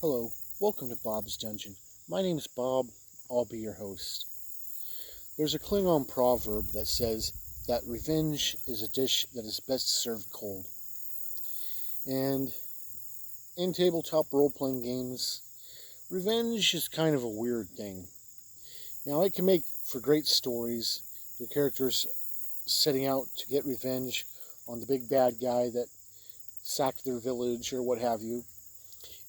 Hello, welcome to Bob's Dungeon. My name is Bob, I'll be your host. There's a Klingon proverb that says that revenge is a dish that is best served cold. And in tabletop role-playing games, revenge is kind of a weird thing. Now, it can make for great stories, your characters setting out to get revenge on the big bad guy that sacked their village or what have you.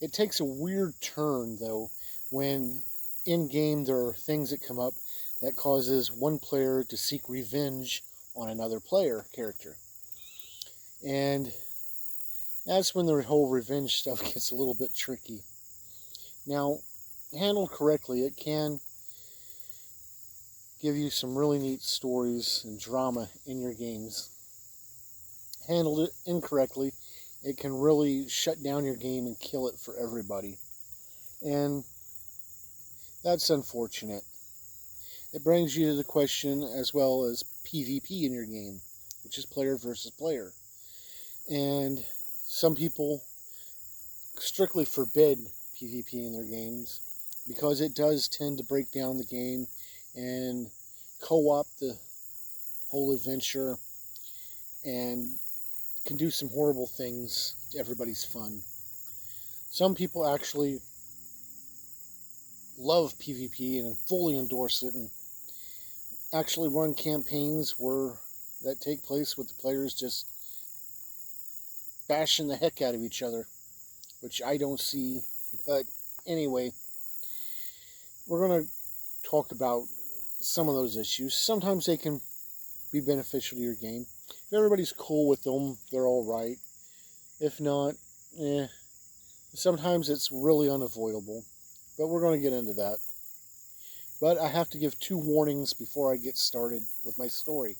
It takes a weird turn, though, when in-game there are things that come up that causes one player to seek revenge on another player character. And that's when the whole revenge stuff gets a little bit tricky. Now, handled correctly, it can give you some really neat stories and drama in your games. Handled it incorrectly, it can really shut down your game and kill it for everybody. And that's unfortunate. It brings you to the question as well as PvP in your game, which is player versus player. And some people strictly forbid PvP in their games because it does tend to break down the game and co-opt the whole adventure and can do some horrible things to everybody's fun. Some people actually love PvP and fully endorse it and actually run campaigns that take place with the players just bashing the heck out of each other, which I don't see. But anyway, we're going to talk about some of those issues. Sometimes they can be beneficial to your game. If everybody's cool with them, they're all right. If not, sometimes it's really unavoidable. But we're going to get into that. But I have to give two warnings before I get started with my story.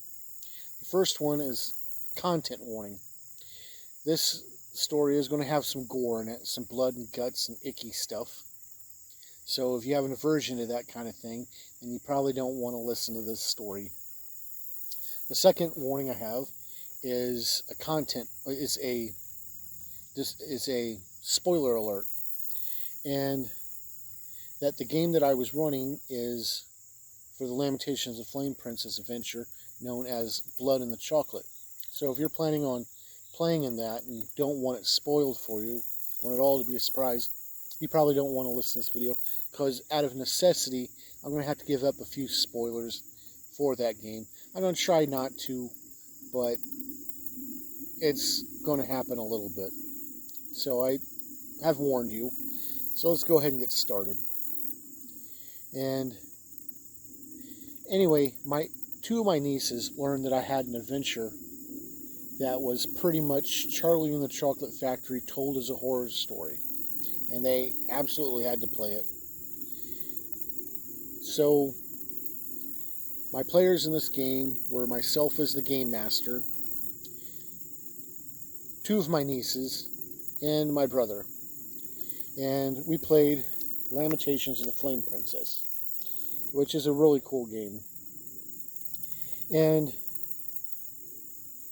The first one is content warning. This story is going to have some gore in it, some blood and guts and icky stuff. So if you have an aversion to that kind of thing, then you probably don't want to listen to this story. The second warning I have is a spoiler alert, and that the game that I was running is for the Lamentations of Flame Princess adventure, known as Blood in the Chocolate. So if you're planning on playing in that and don't want it spoiled for you, want it all to be a surprise, you probably don't want to listen to this video, because out of necessity, I'm going to have to give up a few spoilers for that game. I'm going to try not to, but it's going to happen a little bit. So I have warned you. So let's go ahead and get started. And anyway, two of my nieces learned that I had an adventure that was pretty much Charlie and the Chocolate Factory told as a horror story. And they absolutely had to play it. So my players in this game were myself as the game master, two of my nieces, and my brother. And we played Lamentations of the Flame Princess, which is a really cool game. And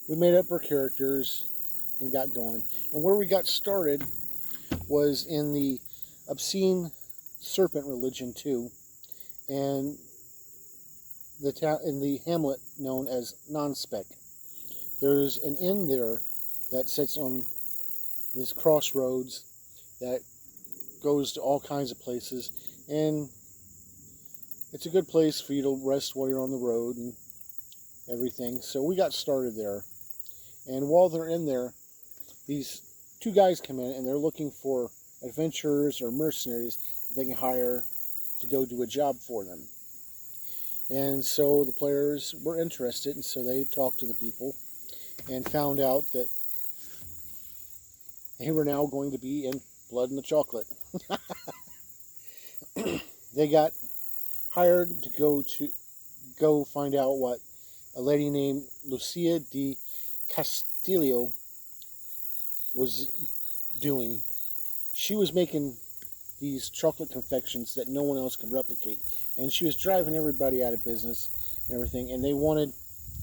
we made up our characters and got going. And where we got started was in the obscene serpent religion too, and in the hamlet known as Non-Spec. There's an inn there that sits on this crossroads that goes to all kinds of places, and it's a good place for you to rest while you're on the road and everything. So we got started there, and while they're in there, these two guys come in and they're looking for adventurers or mercenaries that they can hire to go do a job for them. And so the players were interested, and so they talked to the people and found out that they were now going to be in Blood in the Chocolate. They got hired to go find out what a lady named Lucia de Castillo was doing. She was making these chocolate confections that no one else could replicate, and she was driving everybody out of business and everything, and they wanted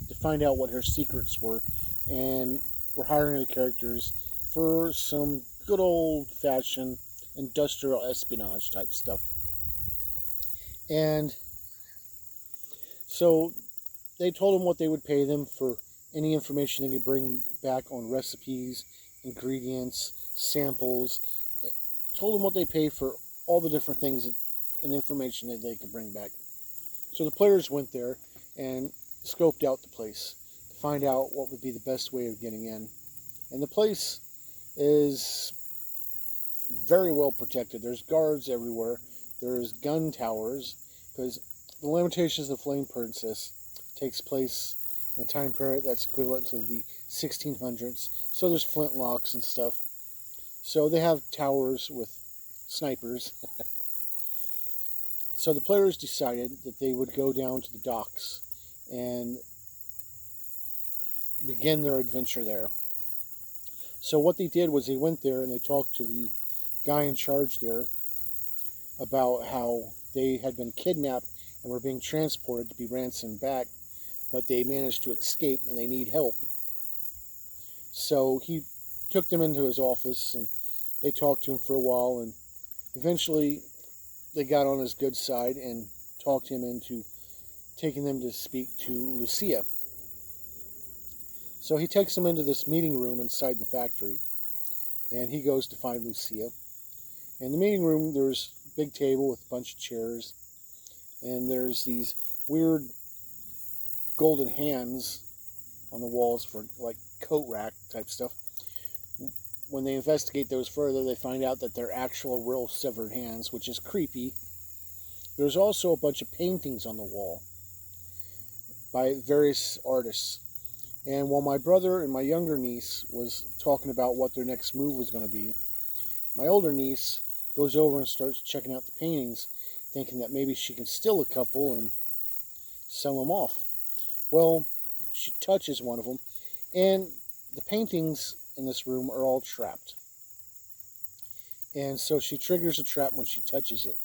to find out what her secrets were, and were hiring the characters for some good old-fashioned industrial espionage type stuff. And so they told them what they would pay them for any information they could bring back on recipes, ingredients, samples. Told them what they pay for all the different things and information that they could bring back. So the players went there and scoped out the place to find out what would be the best way of getting in. And the place is very well protected. There's guards everywhere. There's gun towers, because the Lamentations of the Flame Princess takes place in a time period that's equivalent to the 1600s. So there's flintlocks and stuff. So they have towers with snipers. So the players decided that they would go down to the docks and begin their adventure there. So what they did was they went there and they talked to the guy in charge there about how they had been kidnapped and were being transported to be ransomed back, but they managed to escape and they need help. So he took them into his office and they talked to him for a while, and eventually they got on his good side and talked him into taking them to speak to Lucia. So he takes them into this meeting room inside the factory, and he goes to find Lucia. In the meeting room, there's a big table with a bunch of chairs, and there's these weird golden hands on the walls for like coat rack type stuff. When they investigate those further, they find out that they're actual real severed hands, which is creepy. There's also a bunch of paintings on the wall by various artists. And while my brother and my younger niece was talking about what their next move was going to be, my older niece goes over and starts checking out the paintings, thinking that maybe she can steal a couple and sell them off. Well, she touches one of them, and the paintings in this room are all trapped. And so she triggers a trap when she touches it.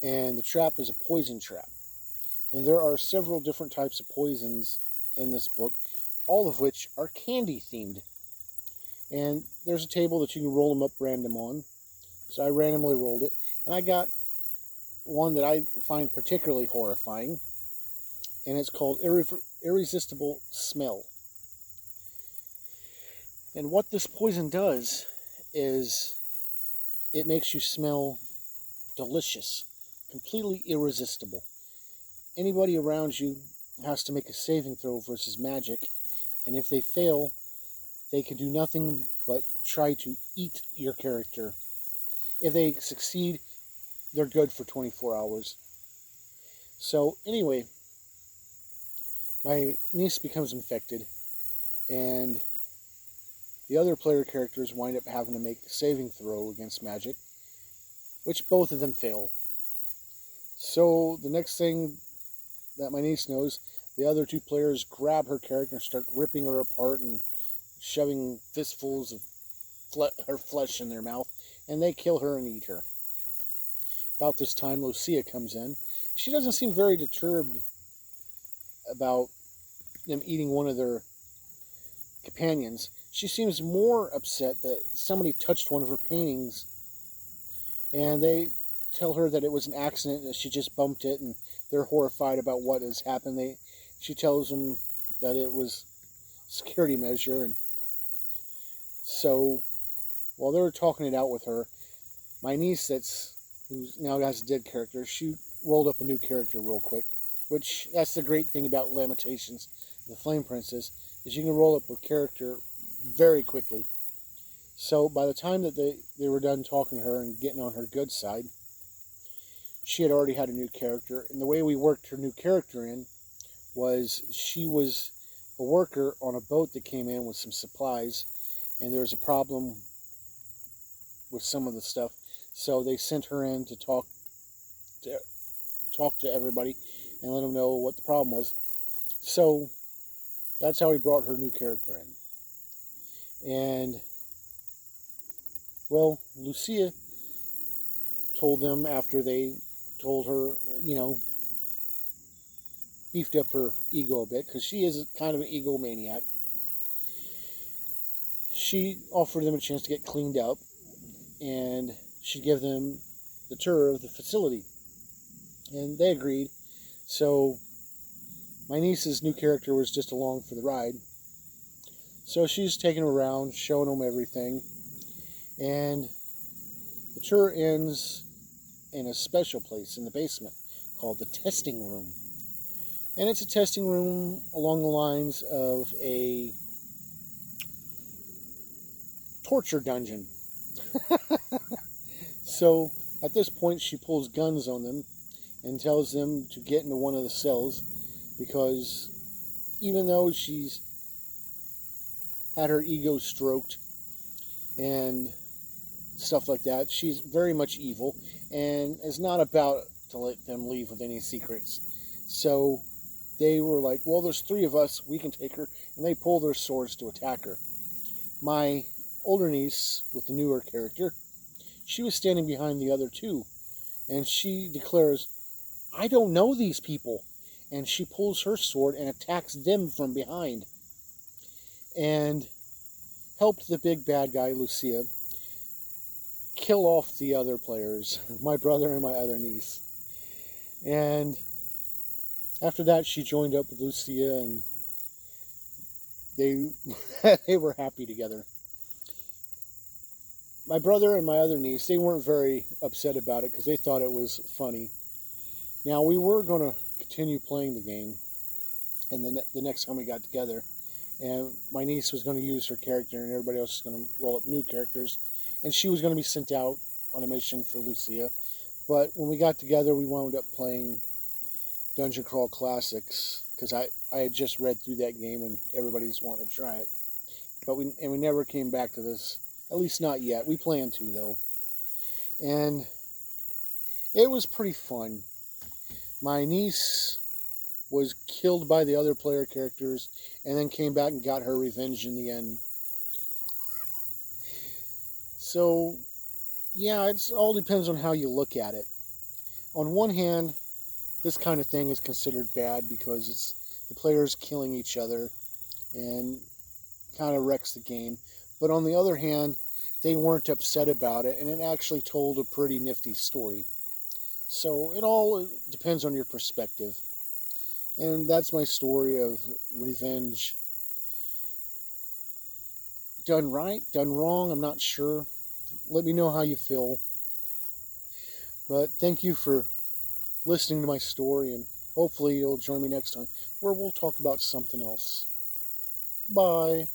And the trap is a poison trap. And there are several different types of poisons in this book, all of which are candy themed. And there's a table that you can roll them up random on. So I randomly rolled it, and I got one that I find particularly horrifying, and it's called Irresistible Smell. And what this poison does is it makes you smell delicious, completely irresistible. Anybody around you has to make a saving throw versus magic, and if they fail, they can do nothing but try to eat your character. If they succeed, they're good for 24 hours. So anyway, my niece becomes infected, and the other player characters wind up having to make a saving throw against magic, which both of them fail. So the next thing that my niece knows, the other two players grab her character and start ripping her apart and shoving fistfuls of her flesh in their mouth, and they kill her and eat her. About this time, Lucia comes in. She doesn't seem very disturbed about them eating one of their companions. She seems more upset that somebody touched one of her paintings, and they tell her that it was an accident, that she just bumped it, and they're horrified about what has happened. She tells them that it was a security measure, and so while they're talking it out with her, my niece, who now has a dead character, she rolled up a new character real quick, which that's the great thing about Lamentations, the Flame Princess, is you can roll up a character very quickly. So by the time that they were done talking to her and getting on her good side, she had already had a new character. And the way we worked her new character in was she was a worker on a boat that came in with some supplies, and there was a problem with some of the stuff. So they sent her in to talk to everybody and let them know what the problem was. So that's how we brought her new character in. And, well, Lucia told them after they told her, beefed up her ego a bit, because she is kind of an egomaniac. She offered them a chance to get cleaned up, and she'd give them the tour of the facility. And they agreed. So my niece's new character was just along for the ride. So she's taking them around, showing them everything. And the tour ends in a special place in the basement called the testing room. And it's a testing room along the lines of a torture dungeon. So at this point, she pulls guns on them and tells them to get into one of the cells, because even though she's had her ego stroked and stuff like that, she's very much evil and is not about to let them leave with any secrets. So they were like, well, there's 3 of us, we can take her, and they pull their swords to attack her. My older niece, with the newer character, she was standing behind the other 2, and she declares, I don't know these people. And she pulls her sword and attacks them from behind. And helped the big bad guy, Lucia, kill off the other players, my brother and my other niece. And after that, she joined up with Lucia, and they they were happy together. My brother and my other niece, they weren't very upset about it because they thought it was funny. Now, we were going to continue playing the game, and the next time we got together, and my niece was going to use her character, and everybody else was going to roll up new characters, and she was going to be sent out on a mission for Lucia. But when we got together, we wound up playing Dungeon Crawl Classics, because I had just read through that game, and everybody's wanting to try it. But we never came back to this, at least not yet. We plan to, though. And it was pretty fun. My niece was killed by the other player characters and then came back and got her revenge in the end. So, yeah, it all depends on how you look at it. On one hand, this kind of thing is considered bad because it's the players killing each other and kind of wrecks the game. But on the other hand, they weren't upset about it, and it actually told a pretty nifty story. So it all depends on your perspective. And that's my story of revenge. Done right, done wrong, I'm not sure. Let me know how you feel. But thank you for listening to my story, and hopefully you'll join me next time where we'll talk about something else. Bye.